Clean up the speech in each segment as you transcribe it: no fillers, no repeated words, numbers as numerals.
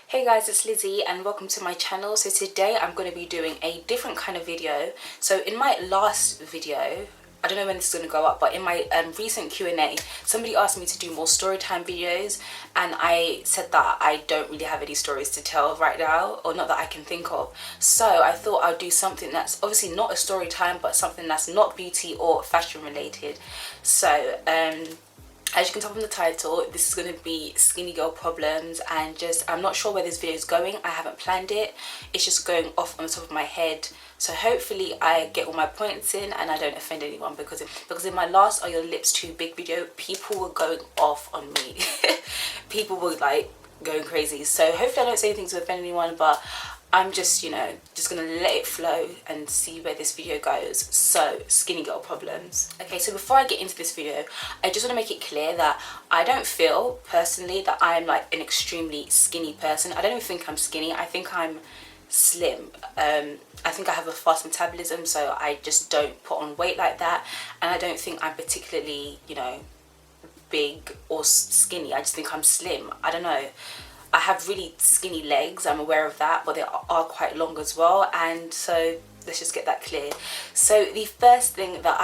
Hey guys, it's Lizzie and welcome to my channel. So today I'm going to be doing a different kind of video. So in my last video, I don't know when this is going to go up, but in my recent Q&A, somebody asked me to do more storytime videos, and I said that I don't really have any stories to tell right now, or not that I can think of. So I thought I'd do something that's obviously not a story time, but something that's not beauty or fashion related. So as you can tell from the title, this is going to be skinny girl problems, and just I'm not sure where this video is going. I haven't planned it. It's just going off on the top of my head. So hopefully I get all my points in and I don't offend anyone, because in my last Are Your Lips Too Big video, people were going off on me. People were like going crazy. So hopefully I don't say anything to offend anyone, but I'm just, just gonna let it flow and see where this video goes. So, skinny girl problems. Okay, so before I get into this video, I just want to make it clear that I don't feel personally that I'm like an extremely skinny person. I don't even think I'm skinny. I think I'm slim. I think I have a fast metabolism, so I just don't put on weight like that. And I don't think I'm particularly, big or skinny. I just think I'm slim. I don't know. I have really skinny legs, I'm aware of that, but they are quite long as well, and so let's just get that clear. So the first thing that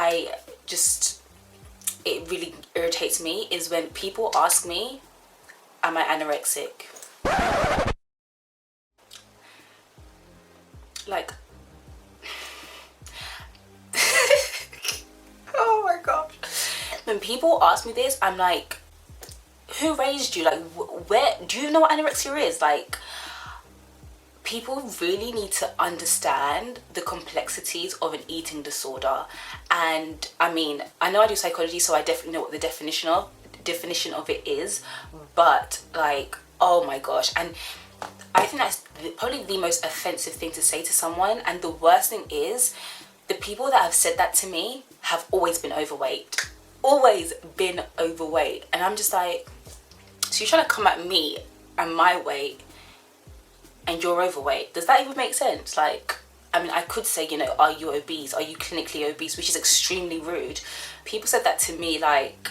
it really irritates me is when people ask me, am I anorexic? Like, oh my gosh. When people ask me this, I'm like, who raised you? Like, where do you know what anorexia is? Like, people really need to understand the complexities of an eating disorder. And I mean, I know I do psychology, so I definitely know what the definition of it is, but like, oh my gosh. And I think that's probably the most offensive thing to say to someone. And the worst thing is, the people that have said that to me have always been overweight. Always been overweight. And I'm just like, so you're trying to come at me and my weight and you're overweight? Does that even make sense? Like, I mean, I could say, are you obese? Are you clinically obese? Which is extremely rude. People said that to me like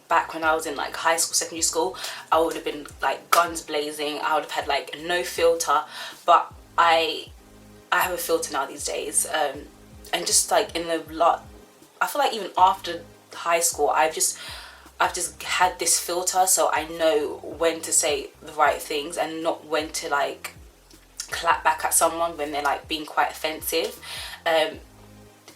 back when I was in like high school, secondary school. I would have been like guns blazing. I would have had like no filter, but I have a filter now these days. And just like in the lot, I feel like even after high school, I've just had this filter, so I know when to say the right things and not when to like clap back at someone when they're like being quite offensive.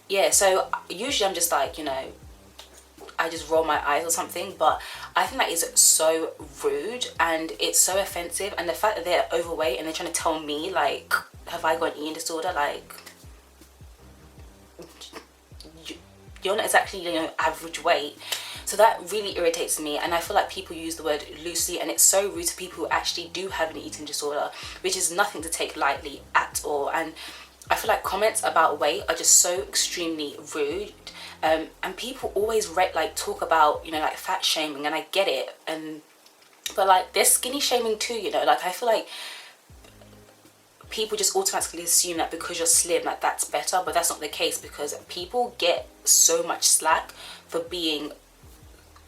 Yeah, so usually I'm just like, I just roll my eyes or something, but I think that is so rude and it's so offensive. And the fact that they're overweight and they're trying to tell me like, have I got an eating disorder? Like, you're not exactly average weight. So that really irritates me, and I feel like people use the word loosely, and it's so rude to people who actually do have an eating disorder, which is nothing to take lightly at all. And I feel like comments about weight are just so extremely rude, and people always talk about like fat shaming, and I get it, but like there's skinny shaming too, like I feel like people just automatically assume that because you're slim, like that's better, but that's not the case, because people get so much slack for being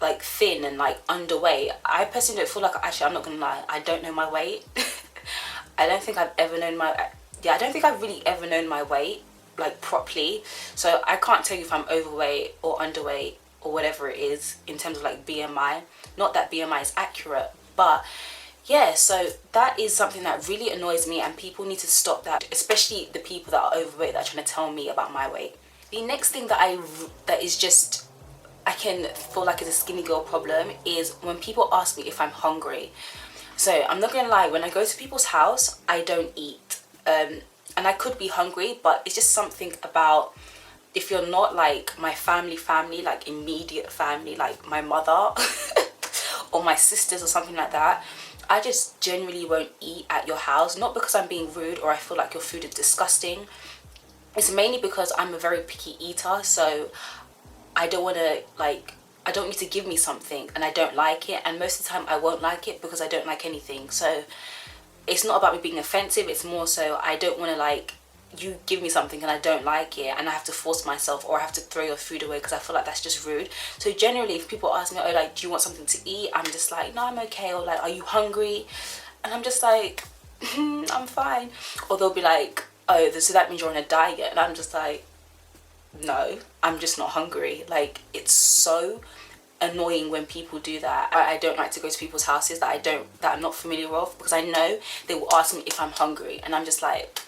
like thin and like underweight. I personally don't feel like, actually, I'm not gonna lie, I don't know my weight. I don't think I've really ever known my weight like properly, so I can't tell you if I'm overweight or underweight or whatever it is in terms of like BMI. Not that BMI is accurate, but yeah, so that is something that really annoys me, and people need to stop that, especially the people that are overweight that are trying to tell me about my weight. The next thing that is just, I can feel like is a skinny girl problem is when people ask me if I'm hungry. So I'm not gonna lie, when I go to people's house, I don't eat. And I could be hungry, but it's just something about, if you're not like my family, like immediate family, like my mother or my sisters or something like that, I just generally won't eat at your house. Not because I'm being rude or I feel like your food is disgusting. It's mainly because I'm a very picky eater, so I don't want to I don't need to give me something and I don't like it, and most of the time I won't like it because I don't like anything. So it's not about me being offensive, it's more so I don't want to you give me something and I don't like it and I have to force myself, or I have to throw your food away because I feel like that's just rude. So generally if people ask me, do you want something to eat, I'm just like, no, I'm okay, or like, are you hungry? And I'm just like, I'm fine. Or they'll be like, oh, so that means you're on a diet. And I'm just like, no, I'm just not hungry. Like, it's so annoying when people do that. I don't like to go to people's houses that I'm not familiar with, because I know they will ask me if I'm hungry, and I'm just like,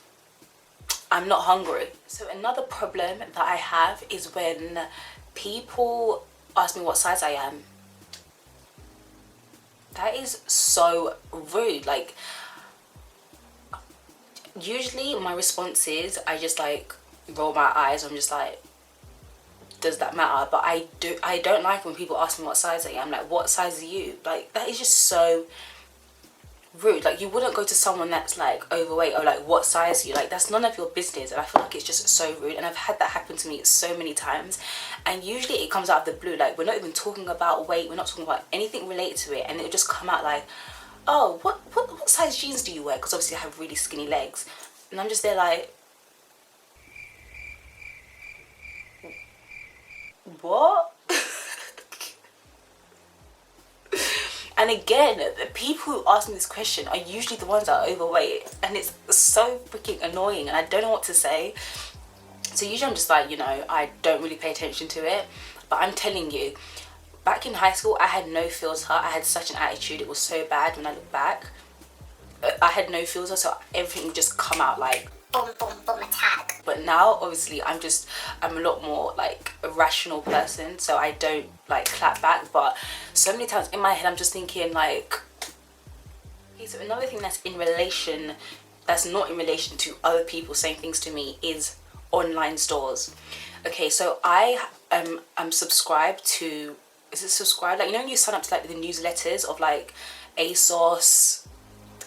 I'm not hungry. So another problem that I have is when people ask me what size I am. That is so rude. Like, usually my response is I just like roll my eyes. I'm just like, does that matter? But I don't like when people ask me what size I am. Like, what size are you? Like, that is just so rude. Like, you wouldn't go to someone that's like overweight or like, what size are you? Like, that's none of your business. And I feel like it's just so rude, and I've had that happen to me so many times. And usually it comes out of the blue. Like, we're not even talking about weight, we're not talking about anything related to it, and it'll just come out like, oh, what size jeans do you wear? Because obviously I have really skinny legs. And I'm just there like, what? And again, the people who ask me this question are usually the ones that are overweight, and it's so freaking annoying, and I don't know what to say. So usually I'm just like, you know, I don't really pay attention to it. But I'm telling you, back in high school, I had no filter. I had such an attitude. It was so bad when I look back. I had no filter, so everything would just come out like boom, boom, boom, attack. But now, obviously, I'm a lot more like a rational person, so I don't like clap back. But so many times in my head, I'm just thinking like, okay, so another thing that's not in relation to other people saying things to me is online stores. Okay, so I'm subscribed to, is it subscribed? Like, you know when you sign up to like the newsletters of like ASOS,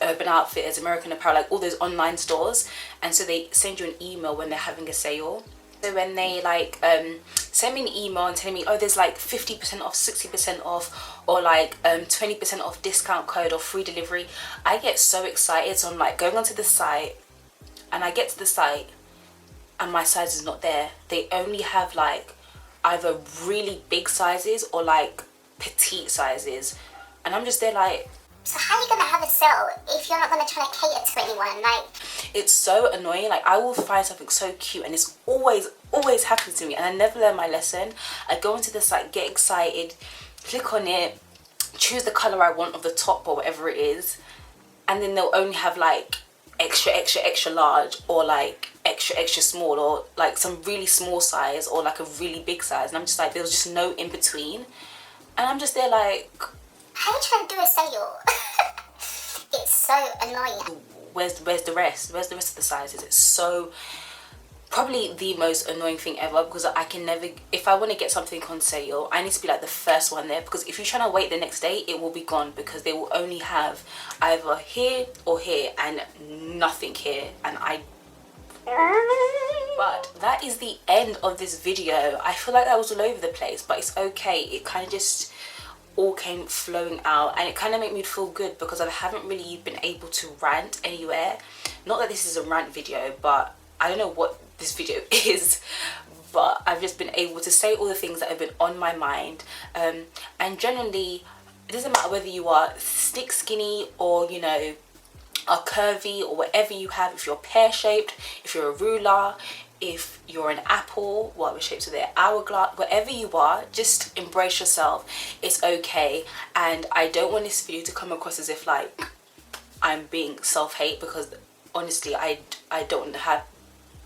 Urban Outfitters, American Apparel, like all those online stores, and so they send you an email when they're having a sale. So when they like send me an email and tell me, oh, there's like 50% off, 60% off, or like 20% off discount code or free delivery, I get so excited. So I'm like going onto the site, and I get to the site and my size is not there. They only have like either really big sizes or like petite sizes, and I'm just there like, so how are you going to have a sale if you're not going to try to cater to anyone? Like, it's so annoying. Like, I will find something so cute, and it's always happens to me, and I never learn my lesson. I go into the site, get excited, click on it, choose the color I want of the top or whatever it is, and then they'll only have like extra large, or like extra small, or like some really small size, or like a really big size, and I'm just like, there's just no in between, and I'm just there like, how are you trying to do a sale? It's so annoying. Where's the rest? Where's the rest of the sizes? It's so, probably the most annoying thing ever, because I can never, if I want to get something on sale, I need to be like the first one there, because if you're trying to wait the next day, it will be gone, because they will only have either here or here and nothing here, and but that is the end of this video. I feel like that was all over the place, but it's okay. It kind of just all came flowing out, and it kind of made me feel good, because I haven't really been able to rant anywhere. Not that this is a rant video, but I don't know what this video is, but I've just been able to say all the things that have been on my mind, and generally it doesn't matter whether you are stick skinny or, you know, are curvy, or whatever you have. If you're pear-shaped, if you're a ruler, if you're an apple, whatever shapes are there, hourglass, whatever you are, just embrace yourself. It's okay. And I don't want this video to come across as if like I'm being self-hate, because honestly I don't want to have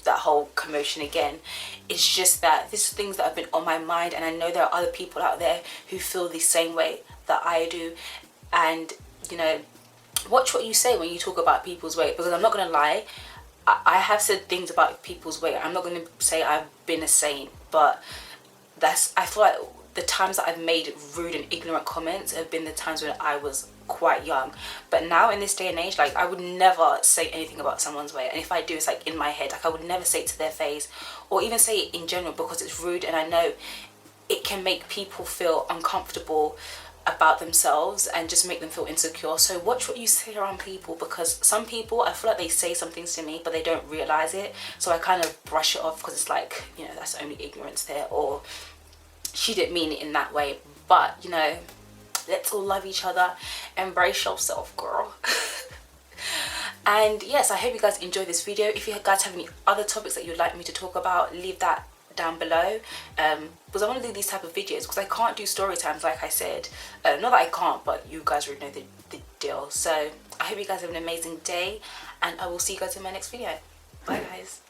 that whole commotion again. It's just that this is things that have been on my mind, and I know there are other people out there who feel the same way that I do. And, you know, watch what you say when you talk about people's weight, because I'm not gonna lie, I have said things about people's weight. I'm not going to say I've been a saint, but I feel like the times that I've made rude and ignorant comments have been the times when I was quite young. But now in this day and age, like, I would never say anything about someone's weight, and if I do, it's like in my head. Like, I would never say it to their face, or even say it in general, because it's rude, and I know it can make people feel uncomfortable about themselves and just make them feel insecure. So watch what you say around people, because some people, I feel like they say some things to me but they don't realize it, so I kind of brush it off, because it's like, you know, that's only ignorance there, or she didn't mean it in that way. But, you know, let's all love each other, embrace yourself, girl. And yes, I hope you guys enjoyed this video. If you guys have any other topics that you'd like me to talk about, leave that down below, because I want to do these type of videos, because I can't do story times like I said. Not that I can't, but you guys already know the deal. So I hope you guys have an amazing day, and I will see you guys in my next video. Bye guys.